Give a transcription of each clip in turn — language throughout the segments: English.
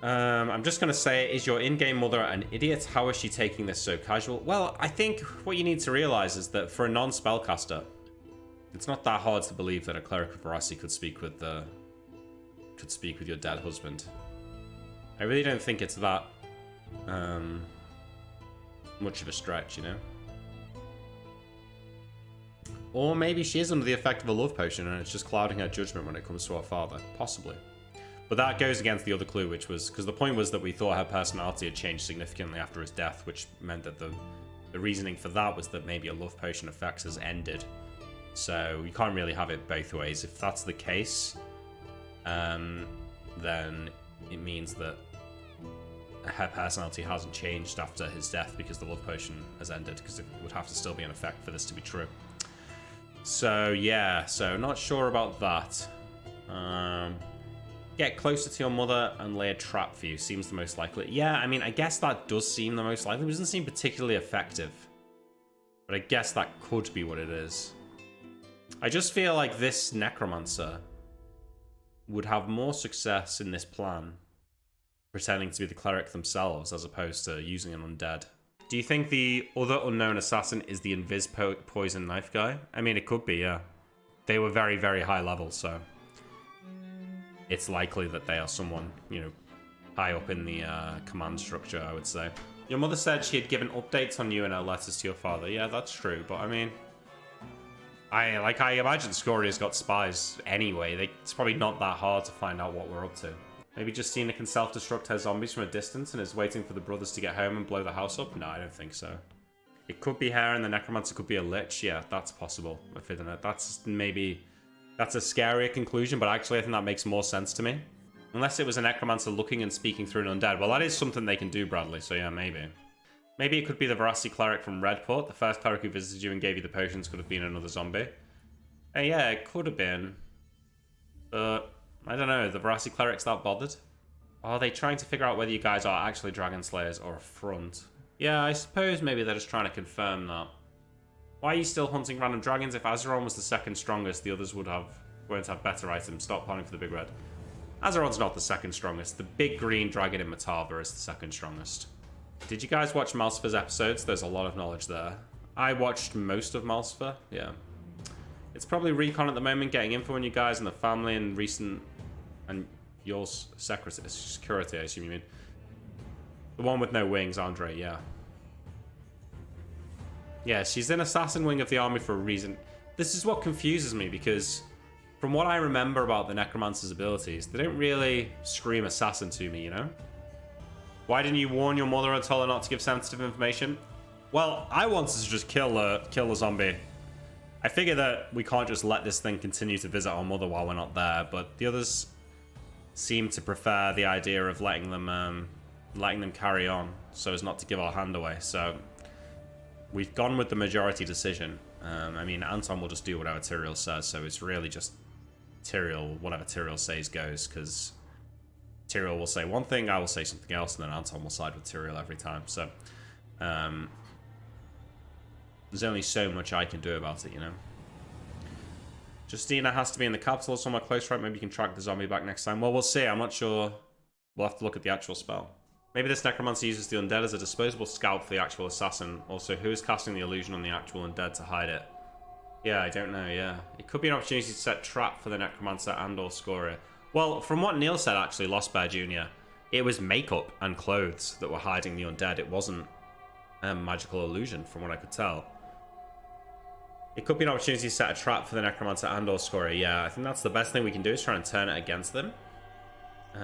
I'm just going to say, is your in-game mother an idiot? How is she taking this so casual? Well, I think what you need to realize is that for a non-spellcaster, it's not that hard to believe that a cleric of Veracity could speak with your dead husband. I really don't think it's that much of a stretch, you know? Or maybe she is under the effect of a love potion and it's just clouding her judgment when it comes to her father. Possibly. But that goes against the other clue, which was... Because the point was that we thought her personality had changed significantly after his death, which meant that the reasoning for that was that maybe a love potion effect has ended. So you can't really have it both ways. If that's the case, then it means that her personality hasn't changed after his death because the love potion has ended, because it would have to still be an effect for this to be true. So yeah, so not sure about that. Get closer to your mother and lay a trap for you seems the most likely. Yeah, I mean, I guess that does seem the most likely. It doesn't seem particularly effective, but I guess that could be what it is. I just feel like this Necromancer would have more success in this plan pretending to be the cleric themselves as opposed to using an undead. Do you think the other unknown assassin is the poison knife guy? I mean, it could be, yeah. They were very, very high level, so it's likely that they are someone, you know, high up in the command structure, I would say. Your mother said she had given updates on you in her letters to your father. Yeah, that's true, but I mean, I imagine Scoria's got spies anyway. It's probably not that hard to find out what we're up to. Maybe Justina can self-destruct her zombies from a distance and is waiting for the brothers to get home and blow the house up? No, I don't think so. It could be her and the Necromancer could be a lich. Yeah, that's possible. That's a scarier conclusion, but actually I think that makes more sense to me. Unless it was a Necromancer looking and speaking through an undead. Well, that is something they can do, Bradley, so yeah, maybe. Maybe it could be the Veracity cleric from Redport. The first cleric who visited you and gave you the potions could have been another zombie. Yeah, it could have been. But I don't know, the Veracity cleric's that bothered? Are they trying to figure out whether you guys are actually Dragon Slayers or a front? Yeah, I suppose maybe they're just trying to confirm that. Why are you still hunting random dragons? If Azeron was the second strongest, the others won't have better items. Stop planning for the big red. Azeron's not the second strongest. The big green dragon in Matava is the second strongest. Did you guys watch Malsfer's episodes? There's a lot of knowledge there. I watched most of Malsfer, yeah. It's probably recon at the moment, getting info on you guys and the family and recent... And yours, security, I assume you mean. The one with no wings, Andre, yeah. Yeah, she's in assassin wing of the army for a reason. This is what confuses me, because from what I remember about the Necromancer's abilities, they don't really scream assassin to me, you know? Why didn't you warn your mother and tell her not to give sensitive information? Well, I wanted to just kill the zombie. I figure that we can't just let this thing continue to visit our mother while we're not there, but the others seem to prefer the idea of letting them carry on so as not to give our hand away. So we've gone with the majority decision. I mean, Anton will just do whatever Tyrael says, so it's really just Tyrael, whatever Tyrael says goes, because Tyrael will say one thing, I will say something else, and then Anton will side with Tyrael every time. So there's only so much I can do about it, you know? Justina has to be in the capital somewhere close, right? Maybe you can track the zombie back next time. Well, we'll see. I'm not sure. We'll have to look at the actual spell. Maybe this Necromancer uses the undead as a disposable scalp for the actual assassin. Also, who is casting the illusion on the actual undead to hide it? Yeah, I don't know, yeah. It could be an opportunity to set trap for the Necromancer and or Scoria. Well, from what Neil said, actually, Lost Bear Jr., it was makeup and clothes that were hiding the undead. It wasn't a magical illusion, from what I could tell. It could be an opportunity to set a trap for the Necromancer and or Scoria. Yeah, I think that's the best thing we can do, is try and turn it against them.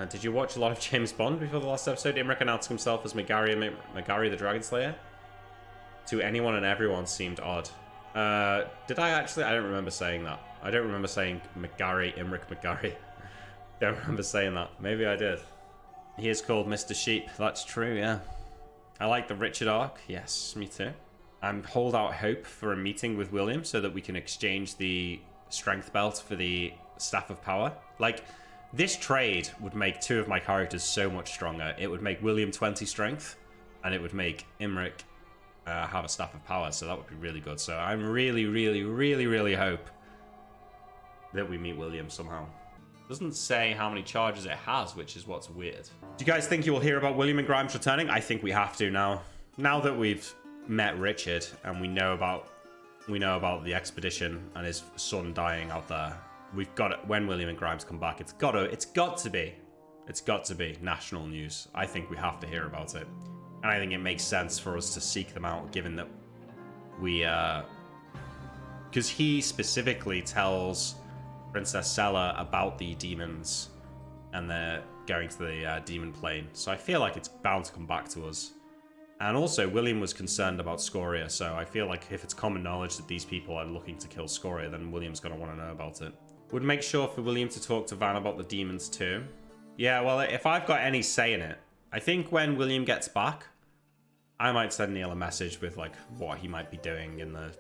Did you watch a lot of James Bond before the last episode? Imric announced himself as Magari the Dragon Slayer. To anyone and everyone seemed odd. Did I actually? I don't remember saying that. I don't remember saying Imric Magari. Don't remember saying that. Maybe I did. He is called Mr. Sheep. That's true, yeah. I like the Richard arc. Yes, me too. And hold out hope for a meeting with William so that we can exchange the strength belt for the Staff of Power. Like, this trade would make two of my characters so much stronger. It would make William 20 strength, and it would make Imric have a Staff of Power, so that would be really good. So I'm really, really, really, really hope that we meet William somehow. Doesn't say how many charges it has, which is what's weird. Do you guys think you will hear about William and Grimes returning? I think we have to now. Now that we've met Richard and we know about the expedition and his son dying out there, we've got it. When William and Grimes come back, it's got to be national news. I think we have to hear about it, and I think it makes sense for us to seek them out, given that we because he specifically tells Princess Sella about the demons, and they're going to the demon plane. So I feel like it's bound to come back to us. And also, William was concerned about Scoria, so I feel like if it's common knowledge that these people are looking to kill Scoria, then William's going to want to know about it. Would make sure for William to talk to Van about the demons too. Yeah, well, if I've got any say in it, I think when William gets back, I might send Neil a message with like what he might be doing in the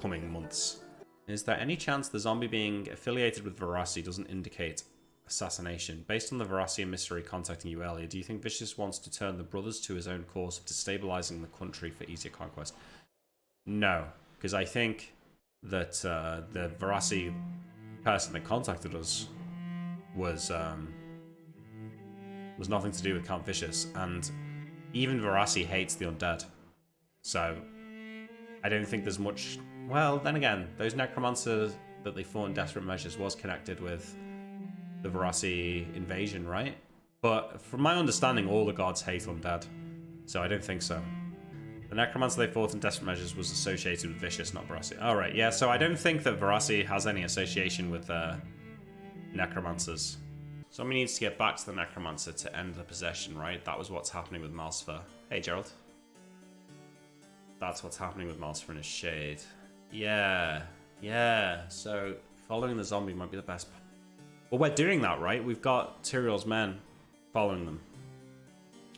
coming months. Is there any chance the zombie being affiliated with Verassi doesn't indicate assassination? Based on the Verassi mystery contacting you earlier, do you think Vicious wants to turn the brothers to his own course of destabilizing the country for easier conquest? No, because I think that the Verassi person that contacted us was nothing to do with Count Vicious, and even Verassi hates the undead. So I don't think there's much. Well, then again, those Necromancers that they fought in Desperate Measures was connected with the Verassi invasion, right? But from my understanding, all the gods hate undead, so I don't think so. The Necromancer they fought in Desperate Measures was associated with Vicious, not Verassi. Alright, yeah, so I don't think that Verassi has any association with Necromancers. Somebody needs to get back to the Necromancer to end the possession, right? That was what's happening with Malsfer. Hey, Gerald. That's what's happening with Malsfer in his shade. Yeah, so following the zombie might be the best. Well, we're doing that, right? We've got Tyrael's men following them.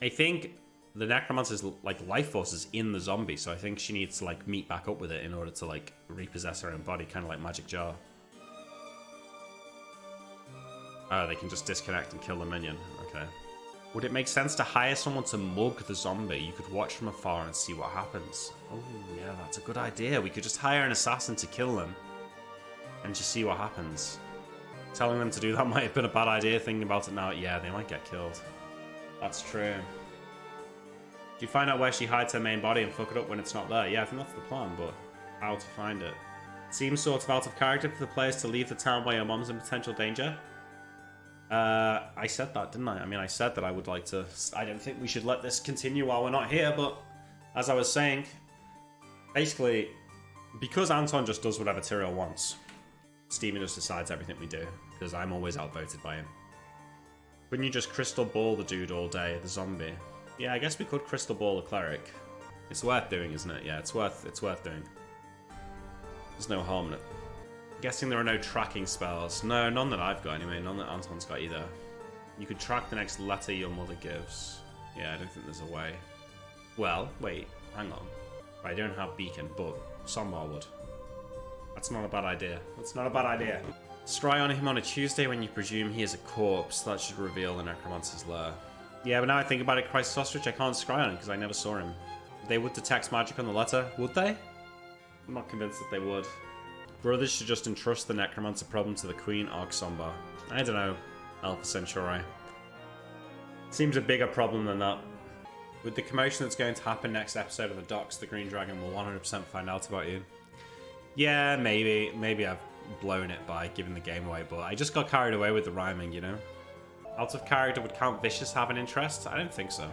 I think the Necromancer's like life force is in the zombie, so I think she needs to like meet back up with it in order to like repossess her own body, kind of like Magic Jar. Oh, they can just disconnect and kill the minion. Okay. Would it make sense to hire someone to mug the zombie? You could watch from afar and see what happens. Oh, yeah, that's a good idea. We could just hire an assassin to kill them and just see what happens. Telling them to do that might have been a bad idea. Thinking about it now, yeah, they might get killed. That's true. Do you find out where she hides her main body and fuck it up when it's not there? Yeah, I think that's the plan, but how to find it? Seems sort of out of character for the players to leave the town while your mom's in potential danger. I said that, didn't I? I mean, I said that I would like to. I don't think we should let this continue while we're not here, but as I was saying, basically, because Anton just does whatever Tyrael wants, Steven just decides everything we do, because I'm always outvoted by him. Couldn't you just crystal ball the dude all day, the zombie? Yeah, I guess we could crystal ball the cleric. It's worth doing, isn't it? Yeah, it's worth doing. There's no harm in it. Guessing there are no tracking spells. No, none that I've got anyway. None that Anton's got either. You could track the next letter your mother gives. Yeah, I don't think there's a way. Well, wait, hang on. I don't have Beacon, but Sombar would. That's not a bad idea. That's not a bad idea. Scry on him on a Tuesday when you presume he is a corpse. That should reveal the Necromancer's lair. Yeah, but now I think about it, Christ Ostrich, I can't scry on him because I never saw him. They would detect magic on the letter, would they? I'm not convinced that they would. Brothers should just entrust the Necromancer problem to the Queen or Sombar. I don't know, Alpha Centauri. Seems a bigger problem than that. With the commotion that's going to happen next episode of the Docks, the Green Dragon will 100% find out about you. Yeah, maybe. Maybe I've blown it by giving the game away, but I just got carried away with the rhyming, you know? Out of character, would Count Vicious have an interest? I don't think so.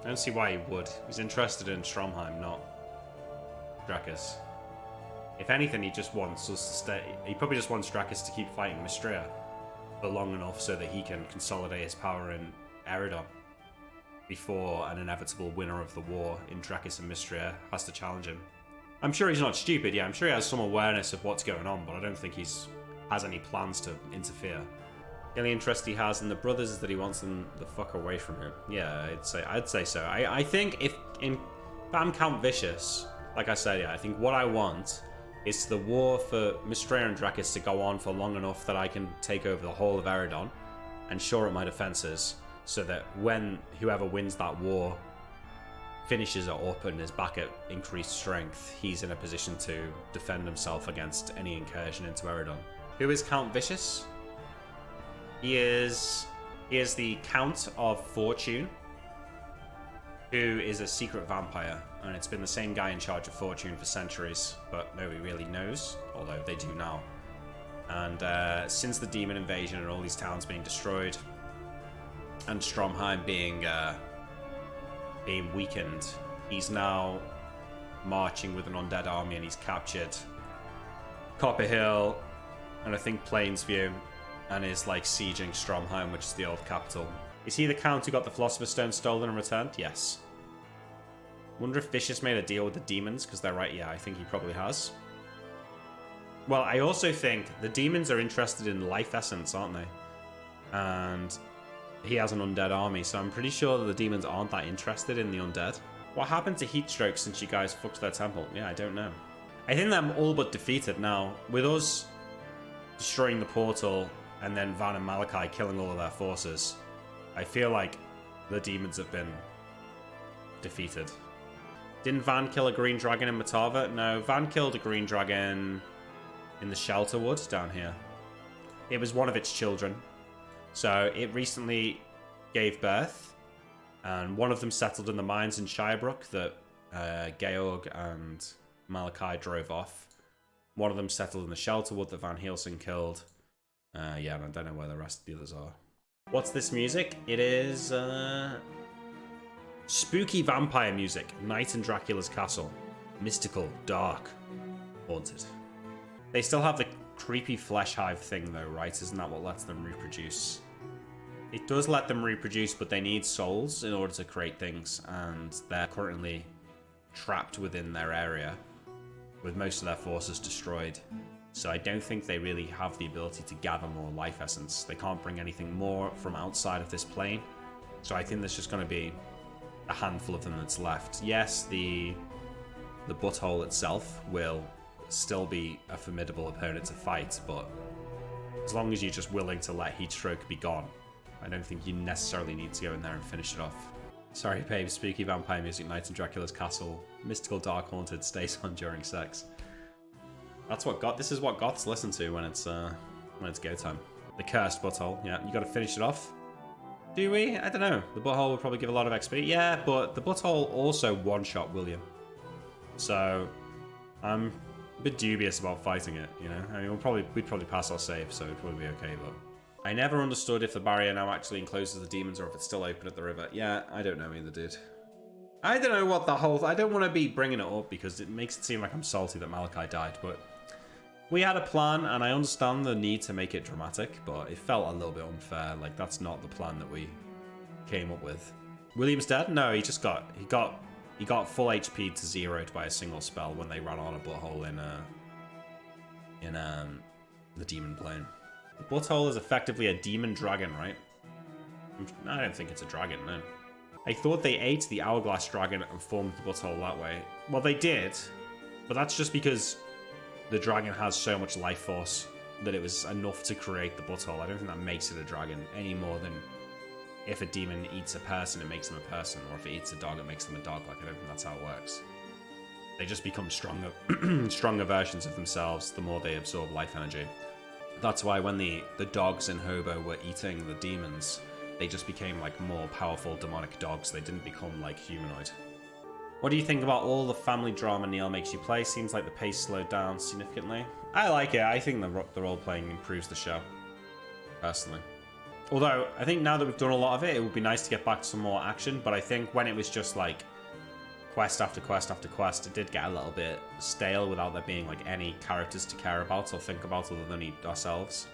I don't see why he would. He's interested in Stromheim, not Drakus. If anything, he just wants us to stay. He probably just wants Drakus to keep fighting Mystria for long enough so that he can consolidate his power in Eridon before an inevitable winner of the war in Drakus and Mystria has to challenge him. I'm sure he's not stupid, yeah, I'm sure he has some awareness of what's going on, but I don't think he's has any plans to interfere. The only interest he has in the brothers is that he wants them the fuck away from him. Yeah, I'd say so. I think if I'm Count Vicious, like I said, yeah, I think what I want is the war for Mystria and Drakus to go on for long enough that I can take over the whole of Eridon and shore up my defenses, so that when whoever wins that war finishes it up and is back at increased strength, he's in a position to defend himself against any incursion into Eridon. Who is Count Vicious? He is the Count of Fortune, who is a secret vampire, and it's been the same guy in charge of Fortune for centuries, but nobody really knows, although they do now. And since the demon invasion and all these towns being destroyed, and Stromheim being weakened, he's now marching with an undead army, and he's captured Copper Hill and I think Plainsview, and is like sieging Stromheim, which is the old capital. Is he the Count who got the Philosopher's Stone stolen and returned? Yes. Wonder if Vicious made a deal with the demons, because they're right. Yeah, I think he probably has. Well, I also think the demons are interested in life essence, aren't they? And he has an undead army, so I'm pretty sure that the demons aren't that interested in the undead. What happened to Heatstroke since you guys fucked their temple? Yeah, I don't know. I think they're all but defeated now. With us destroying the portal and then Van and Malachi killing all of their forces, I feel like the demons have been defeated. Didn't Van kill a green dragon in Matava? No, Van killed a green dragon in the Shelter Woods down here. It was one of its children. So it recently gave birth, and one of them settled in the mines in Shirebrook that Georg and Malachi drove off. One of them settled in the Shelter Wood that Van Helsing killed. Yeah, and I don't know where the rest of the others are. What's this music? It is spooky vampire music. Night in Dracula's castle. Mystical, dark, haunted. They still have the creepy flesh hive thing though, right? Isn't that what lets them reproduce? It does let them reproduce, but they need souls in order to create things, and they're currently trapped within their area with most of their forces destroyed. So I don't think they really have the ability to gather more life essence. They can't bring anything more from outside of this plane. So I think there's just going to be a handful of them that's left. Yes, the butthole itself will still be a formidable opponent to fight, but as long as you're just willing to let Heatstroke be gone, I don't think you necessarily need to go in there and finish it off. Sorry, babe. Spooky vampire music, Night in Dracula's castle, mystical, dark, haunted, stays on during sex. That's what this is what goths listen to when it's go time. The cursed butthole. Yeah, you got to finish it off. Do we? I don't know. The butthole will probably give a lot of XP. Yeah, but the butthole also one-shot William. So I'm a bit dubious about fighting it. You know, I mean, we'd probably pass our save, so it'd probably be okay. But I never understood if the barrier now actually encloses the demons or if it's still open at the river. Yeah, I don't know either, dude. I don't know what the whole... I don't want to be bringing it up because it makes it seem like I'm salty that Malachi died, but we had a plan, and I understand the need to make it dramatic, but it felt a little bit unfair. Like, that's not the plan that we came up with. William's dead? No, he just got... He got full HP to zeroed by a single spell when they ran on a butthole in the demon plane. The butthole is effectively a demon dragon, right? I don't think it's a dragon, no. I thought they ate the hourglass dragon and formed the butthole that way. Well, they did, but that's just because the dragon has so much life force that it was enough to create the butthole. I don't think that makes it a dragon any more than if a demon eats a person, it makes them a person, or if it eats a dog, it makes them a dog. Like, I don't think that's how it works. They just become stronger, stronger versions of themselves the more they absorb life energy. That's why when the dogs in Hobo were eating the demons, they just became like more powerful demonic dogs. They didn't become like humanoid. What do you think about all the family drama Neil makes you play? Seems like the pace slowed down significantly. I like it. I think the role-playing improves the show, personally. Although, I think now that we've done a lot of it, it would be nice to get back to some more action, but I think when it was just like quest after quest after quest, it did get a little bit stale without there being like any characters to care about or think about other than ourselves.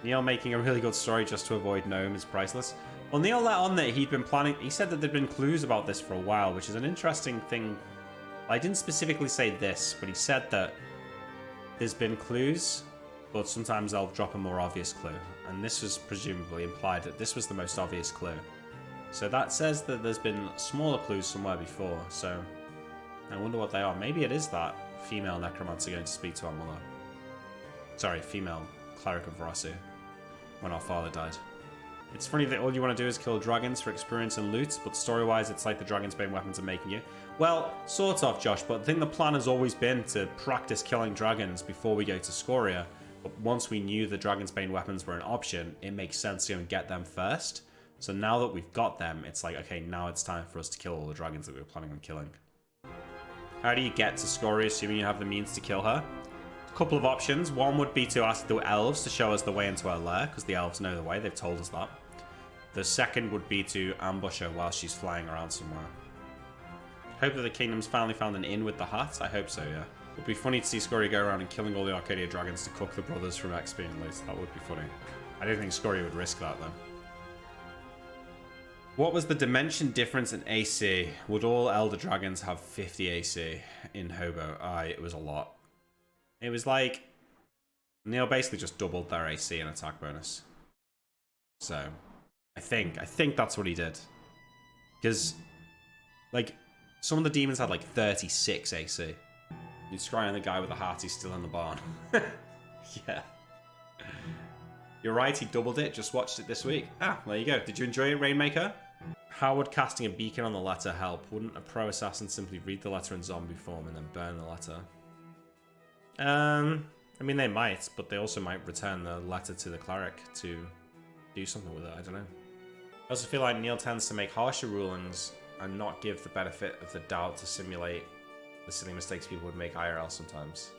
Neil making a really good story just to avoid Gnome is priceless. Well, Neil let on that he'd been planning... He said that there'd been clues about this for a while, which is an interesting thing. I didn't specifically say this, but he said that there's been clues, but sometimes they'll drop a more obvious clue. And this was presumably implied that this was the most obvious clue. So that says that there's been smaller clues somewhere before, so I wonder what they are. Maybe it is that female necromancer going to speak to our mother. Sorry, female cleric of Varasu, when our father died. It's funny that all you want to do is kill dragons for experience and loot, but story-wise it's like the dragon's bane weapons are making you. Well, sort of, Josh, but I think the plan has always been to practice killing dragons before we go to Scoria, But once we knew the Dragon's Bane weapons were an option, it makes sense to go and get them first. So now that we've got them, it's like, okay, now it's time for us to kill all the dragons that we were planning on killing. How do you get to Scoria, assuming you have the means to kill her? A couple of options. One would be to ask the elves to show us the way into her lair, because the elves know the way, they've told us that. The second would be to ambush her while she's flying around somewhere. Hope that the kingdom's finally found an inn with the hat. I hope so, yeah. It would be funny to see Scoria go around and killing all the Arcadia dragons to cook the brothers from XP and loot. That would be funny. I don't think Scoria would risk that, though. What was the dimension difference in AC? Would all Elder Dragons have 50 AC in Hobo? It was a lot. It was like... Neil basically just doubled their AC and attack bonus. So, I think that's what he did. Because, like, some of the demons had like 36 AC. You scry on the guy with the hat, he's still in the barn. Yeah. You're right, he doubled it, just watched it this week. There you go. Did you enjoy it, Rainmaker? How would casting a beacon on the letter help? Wouldn't a pro assassin simply read the letter in zombie form and then burn the letter? I mean, they might, but they also might return the letter to the cleric to do something with it. I don't know. I also feel like Neil tends to make harsher rulings and not give the benefit of the doubt to simulate the silly mistakes people would make IRL sometimes.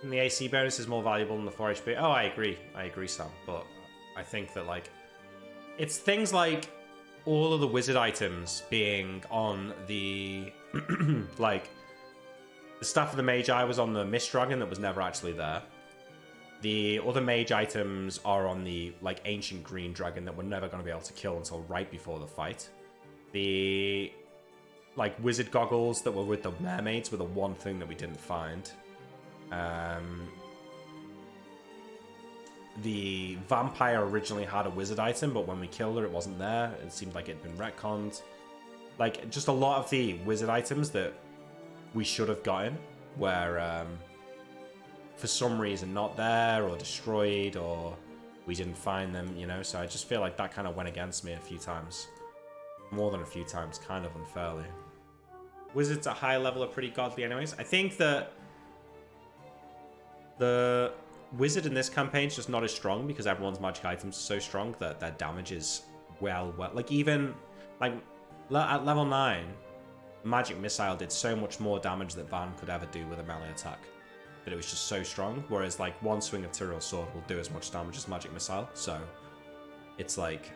And the AC bonus is more valuable than the 4 HP. Oh, I agree, Sam. But I think that, like, it's things like all of the wizard items being on the, like, the Staff of the Magi was on the Mist Dragon that was never actually there. The other mage items are on the, like, Ancient Green Dragon that we're never going to be able to kill until right before the fight. The, like, wizard goggles that were with the mermaids were the one thing that we didn't find. The vampire originally had a wizard item, but when we killed her, it wasn't there. It seemed like it'd been retconned. Like, just a lot of the wizard items that we should have gotten were, for some reason, not there, or destroyed, or we didn't find them, you know? So I just feel like that kind of went against me a few times. More than a few times, kind of unfairly. Wizards at high level are pretty godly anyways. I think that the wizard in this campaign is just not as strong because everyone's magic items are so strong that their damage is well, like even, like, at level 9, Magic Missile did so much more damage that Van could ever do with a melee attack. But it was just so strong, whereas, like, one swing of Tyrell's Sword will do as much damage as Magic Missile, so it's, like,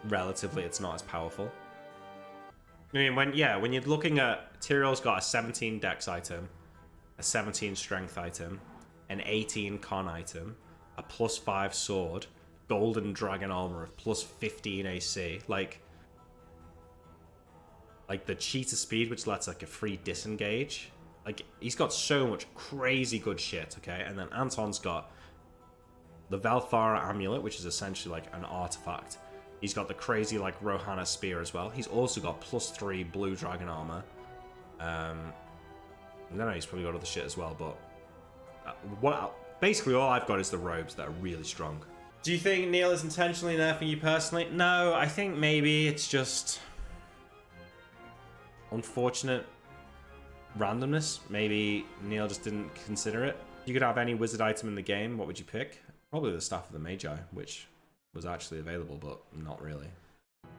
relatively, it's not as powerful. I mean, when you're looking at, Tyrell's got a 17 Dex item, a 17 Strength item, an 18 Con item, a +5 Sword, Golden Dragon Armor of +15 AC, like the Cheetah Speed, which lets, like, a free disengage. Like, he's got so much crazy good shit, okay? And then Anton's got the Valthara Amulet, which is essentially, like, an artifact. He's got the crazy, like, Rohana Spear as well. He's also got +3 Blue Dragon Armor. I don't know, he's probably got other shit as well, but... basically, all I've got is the robes that are really strong. Do you think Neil is intentionally nerfing you personally? No, I think maybe it's just... unfortunate randomness. Maybe Neil just didn't consider it. If you could have any wizard item in the game, what would you pick? Probably the Staff of the Magi, which was actually available, but not really.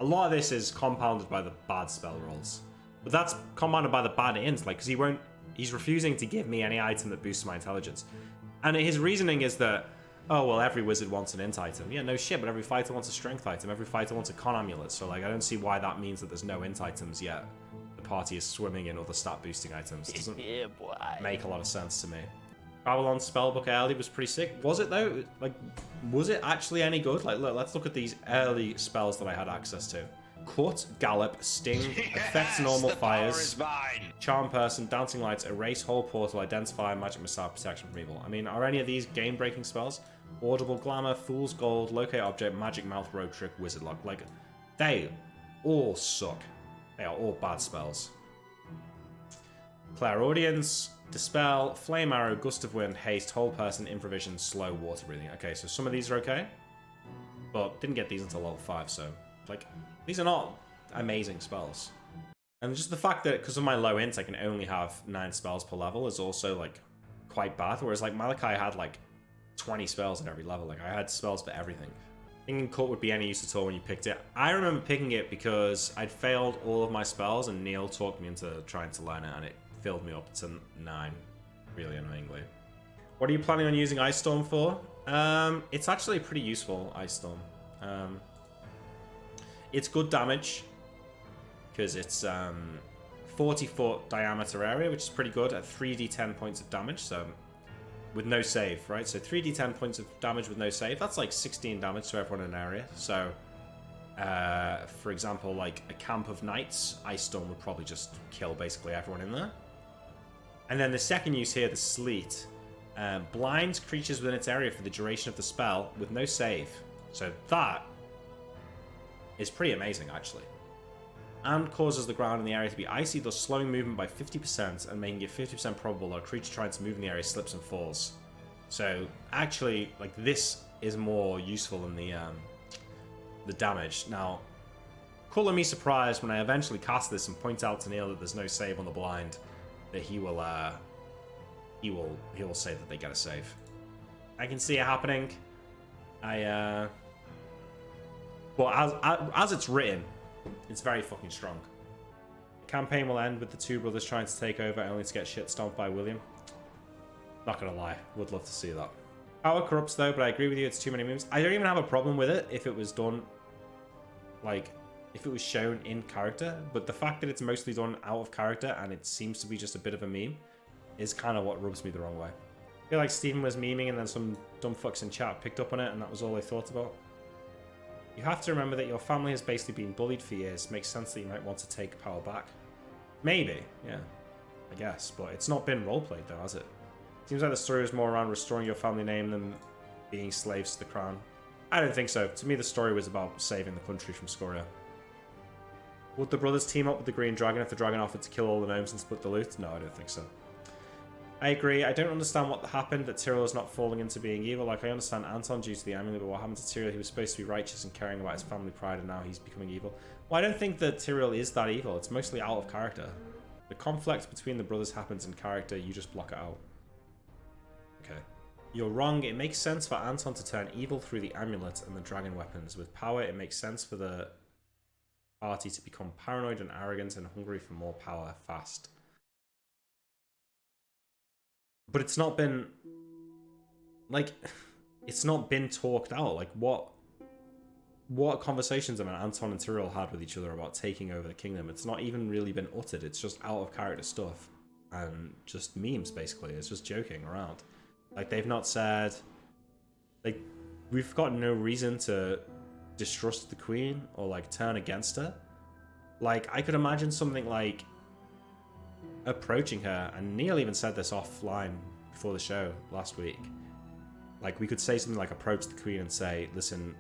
A lot of this is compounded by the bad spell rolls. But that's compounded by the bad int, like, because he's refusing to give me any item that boosts my intelligence. And his reasoning is that, oh, well, every wizard wants an int item. Yeah, no shit, but every fighter wants a strength item. Every fighter wants a con amulet. So, like, I don't see why that means that there's no int items yet. The party is swimming in other stat boosting items. It doesn't make a lot of sense to me. Babylon's spellbook early was pretty sick. Was it, though? Like, was it actually any good? Like, look, let's look at these early spells that I had access to. Cut, Gallop, Sting, Affect Normal Fires, Charm Person, Dancing Lights, Erase, Hold Portal, Identify, Magic Missile, Protection from Evil. I mean, are any of these game-breaking spells? Audible Glamour, Fool's Gold, Locate Object, Magic Mouth, Rogue Trick, Wizard Lock. Like, they all suck. They are all bad spells. Clairaudience, Dispel, Flame Arrow, Gust of Wind, Haste, Hold Person, Improvision, Slow, Water Breathing. Okay, so some of these are okay, but didn't get these until level 5, so, like, these are not amazing spells. And just the fact that, because of my low int, I can only have 9 spells per level is also, like, quite bad, whereas, like, Malachi had, like, 20 spells at every level. Like, I had spells for everything. Thinking Cut would be any use at all when you picked it. I remember picking it because I'd failed all of my spells, and Neil talked me into trying to learn it, and it filled me up to 9, really annoyingly. What are you planning on using Ice Storm for? It's actually pretty useful, Ice Storm. It's good damage, because it's 40-foot diameter area, which is pretty good at 3d10 points of damage, so with no save, right? So 3d10 points of damage with no save, that's like 16 damage to everyone in an area. So, for example, like a camp of knights, Ice Storm would probably just kill basically everyone in there. And then the second use here, the Sleet, blinds creatures within its area for the duration of the spell with no save. So that is pretty amazing, actually. And causes the ground in the area to be icy, thus slowing movement by 50% and making it 50% probable that a creature trying to move in the area slips and falls. So actually, like, this is more useful than the damage. Now, call me surprised when I eventually cast this and point out to Neil that there's no save on the blind, that he will say that they get a save. I can see it happening. Well, as it's written, it's very fucking strong. The campaign will end with the two brothers trying to take over, only to get shit stomped by William. Not gonna lie, would love to see that. Power corrupts though, but I agree with you, it's too many moves. I don't even have a problem with it if it was done, like, if it was shown in character, but the fact that it's mostly done out of character and it seems to be just a bit of a meme is kind of what rubs me the wrong way. I feel like Stephen was memeing and then some dumb fucks in chat picked up on it and that was all they thought about. You have to remember that your family has basically been bullied for years. Makes sense that you might want to take power back. Maybe, yeah, I guess. But it's not been roleplayed though, has it? Seems like the story was more around restoring your family name than being slaves to the crown. I don't think so. To me, the story was about saving the country from Scoria. Would the brothers team up with the Green Dragon if the dragon offered to kill all the gnomes and split the loot? No, I don't think so. I agree. I don't understand what happened that Tyrael is not falling into being evil. Like, I understand Anton due to the amulet, but what happened to Tyrael? He was supposed to be righteous and caring about his family pride, and now he's becoming evil. Well, I don't think that Tyrael is that evil. It's mostly out of character. The conflict between the brothers happens in character. You just block it out. Okay. You're wrong. It makes sense for Anton to turn evil through the amulet and the dragon weapons. With power, it makes sense for the party to become paranoid and arrogant and hungry for more power fast. But it's not been, like, it's not been talked out. Like, what conversations have Anton and Tyrael had with each other about taking over the kingdom? It's not even really been uttered. It's just out of character stuff and just memes, basically. It's just joking around. Like, they've not said, like, we've got no reason to distrust the queen or, like, turn against her. Like, I could imagine something like approaching her, and Neil even said this offline before the show last week. Like, we could say something like approach the queen and say, listen,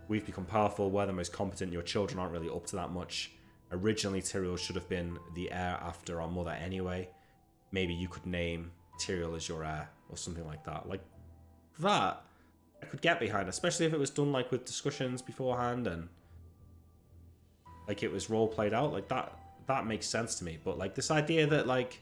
we've become powerful, we're the most competent, your children aren't really up to that much. Originally, Tyrael should have been the heir after our mother anyway. Maybe you could name Tyrael as your heir, or something like that. Like, that I could get behind, especially if it was done, like, with discussions beforehand, and, like, it was role played out. Like, that makes sense to me. But, like, this idea that, like,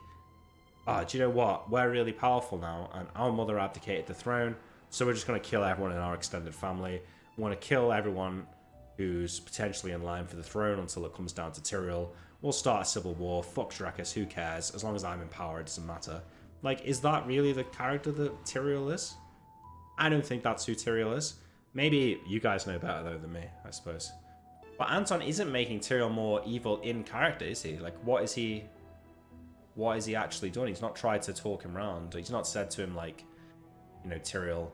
do you know what? We're really powerful now, and our mother abdicated the throne, so we're just going to kill everyone in our extended family. We want to kill everyone who's potentially in line for the throne until it comes down to Tyrael. We'll start a civil war. Fuck Drakus, who cares? As long as I'm in power, it doesn't matter. Like, is that really the character that Tyrael is? I don't think that's who Tyrael is. Maybe you guys know better, though, than me, I suppose. But Anton isn't making Tyrael more evil in character, is he? Like, what is he actually done? He's not tried to talk him around. He's not said to him, like, you know, Tyrael,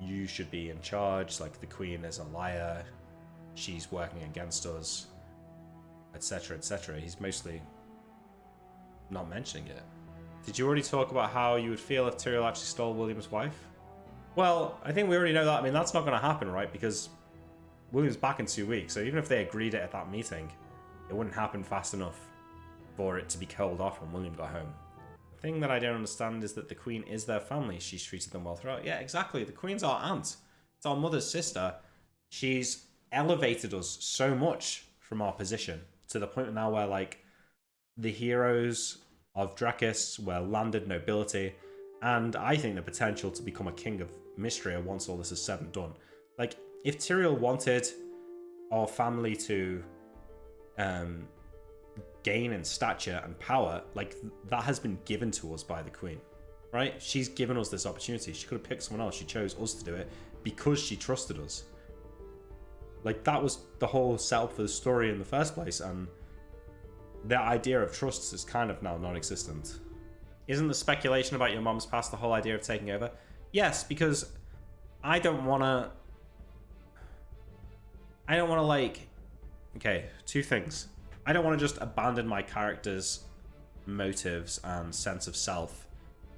you should be in charge. Like, the queen is a liar. She's working against us, etc., etc. He's mostly not mentioning it. Did you already talk about how you would feel if Tyrael actually stole William's wife? Well, I think we already know that. I mean, that's not going to happen, right? Because William's back in 2 weeks, so even if they agreed it at that meeting, it wouldn't happen fast enough for it to be called off when William got home. The thing that I don't understand is that the Queen is their family. She's treated them well throughout. Yeah, exactly. The Queen's our aunt. It's our mother's sister. She's elevated us so much from our position to the point now where, like, the heroes of Drakus were landed nobility, and I think the potential to become a king of Mystria once all this is said and done. Like, if Tyrael wanted our family to gain in stature and power, like, that has been given to us by the Queen, right? She's given us this opportunity. She could have picked someone else. She chose us to do it because she trusted us. Like, that was the whole setup for the story in the first place, and the idea of trust is kind of now non-existent. Isn't the speculation about your mom's past the whole idea of taking over? Yes, because I don't want to, like... Okay, two things. I don't want to just abandon my character's motives and sense of self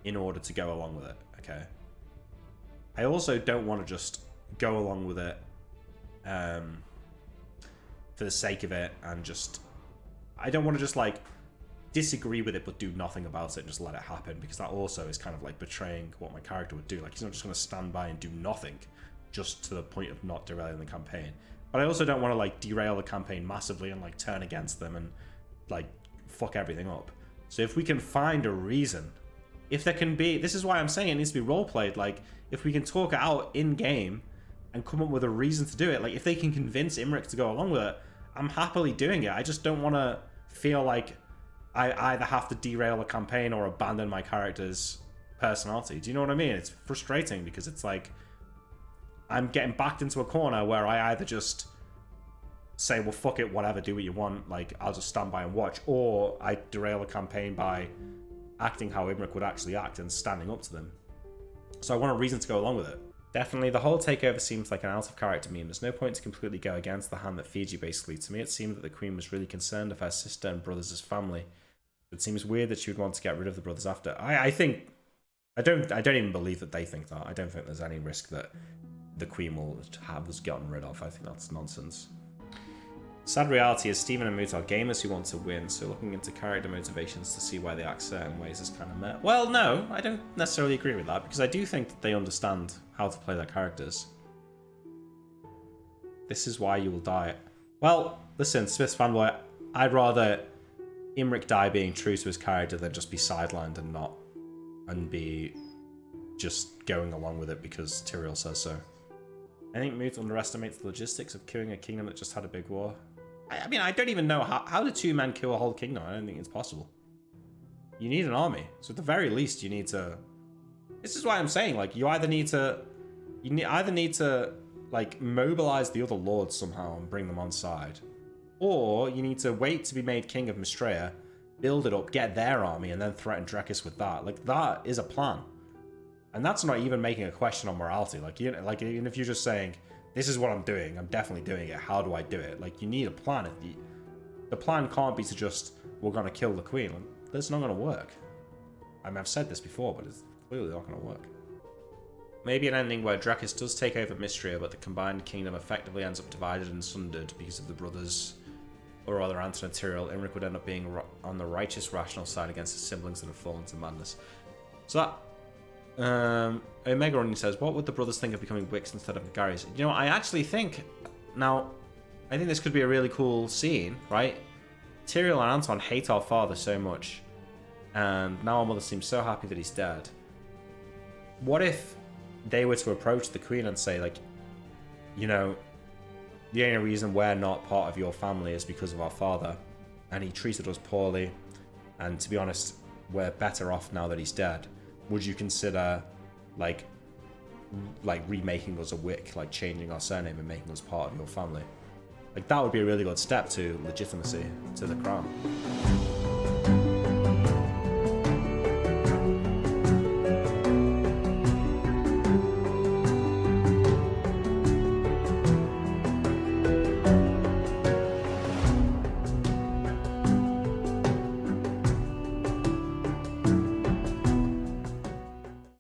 in order to go along with it, okay? I also don't want to just go along with it for the sake of it and just... I don't want to just, like, disagree with it but do nothing about it and just let it happen, because that also is kind of like betraying what my character would do. Like, he's not just going to stand by and do nothing just to the point of not derailing the campaign. But I also don't want to, like, derail the campaign massively and, like, turn against them and, like, fuck everything up. So if we can find a reason, if there can be... This is why I'm saying it needs to be roleplayed. Like, if we can talk it out in-game and come up with a reason to do it, like, if they can convince Imric to go along with it, I'm happily doing it. I just don't want to feel like I either have to derail a campaign or abandon my character's personality. Do you know what I mean? It's frustrating because it's like... I'm getting backed into a corner where I either just say, well, fuck it, whatever, do what you want, like, I'll just stand by and watch, or I derail a campaign by acting how Imric would actually act and standing up to them. So I want a reason to go along with it. Definitely, the whole takeover seems like an out-of-character meme. There's no point to completely go against the hand that feeds you, basically. To me, it seemed that the Queen was really concerned of her sister and brothers as family. It seems weird that she would want to get rid of the brothers after. I don't even believe that they think that. I don't think there's any risk that the Queen will have us gotten rid of. I think that's nonsense. Sad reality is Stephen and Moot are gamers who want to win, so looking into character motivations to see why they act certain ways is kind of meh. Well, no, I don't necessarily agree with that, because I do think that they understand how to play their characters. This is why you will die. Well, listen, Smith's fanboy, I'd rather Imric die being true to his character than just be sidelined and be just going along with it because Tyrael says so. I think Moot underestimates the logistics of killing a kingdom that just had a big war. I mean, I don't even know how do two men kill a whole kingdom? I don't think it's possible. You need an army. So at the very least, you need to... This is why I'm saying, like, you either need to like, mobilize the other lords somehow and bring them on side. Or you need to wait to be made king of Mystria, build it up, get their army, and then threaten Drekis with that. Like, that is a plan. And that's not even making a question on morality. Like, you know, like, even if you're just saying, this is what I'm doing, I'm definitely doing it, how do I do it? Like, you need a plan. The plan can't be to just, we're going to kill the Queen. Like, that's not going to work. I mean, I've said this before, but it's clearly not going to work. Maybe an ending where Drekis does take over Mystria, but the combined kingdom effectively ends up divided and sundered because of the brothers, or rather Anton and Tyrael. Imric would end up being on the righteous, rational side against his siblings that have fallen to madness. So that... Omega Onion says, what would the brothers think of becoming Wicks instead of Nagaris? You know, I actually think... Now, I think this could be a really cool scene, right? Tyrael and Anton hate our father so much, and now our mother seems so happy that he's dead. What if they were to approach the Queen and say, like, you know, the only reason we're not part of your family is because of our father, and he treated us poorly, and to be honest, we're better off now that he's dead. Would you consider, like remaking us a Wick, like changing our surname and making us part of your family? Like, that would be a really good step to legitimacy to the crown.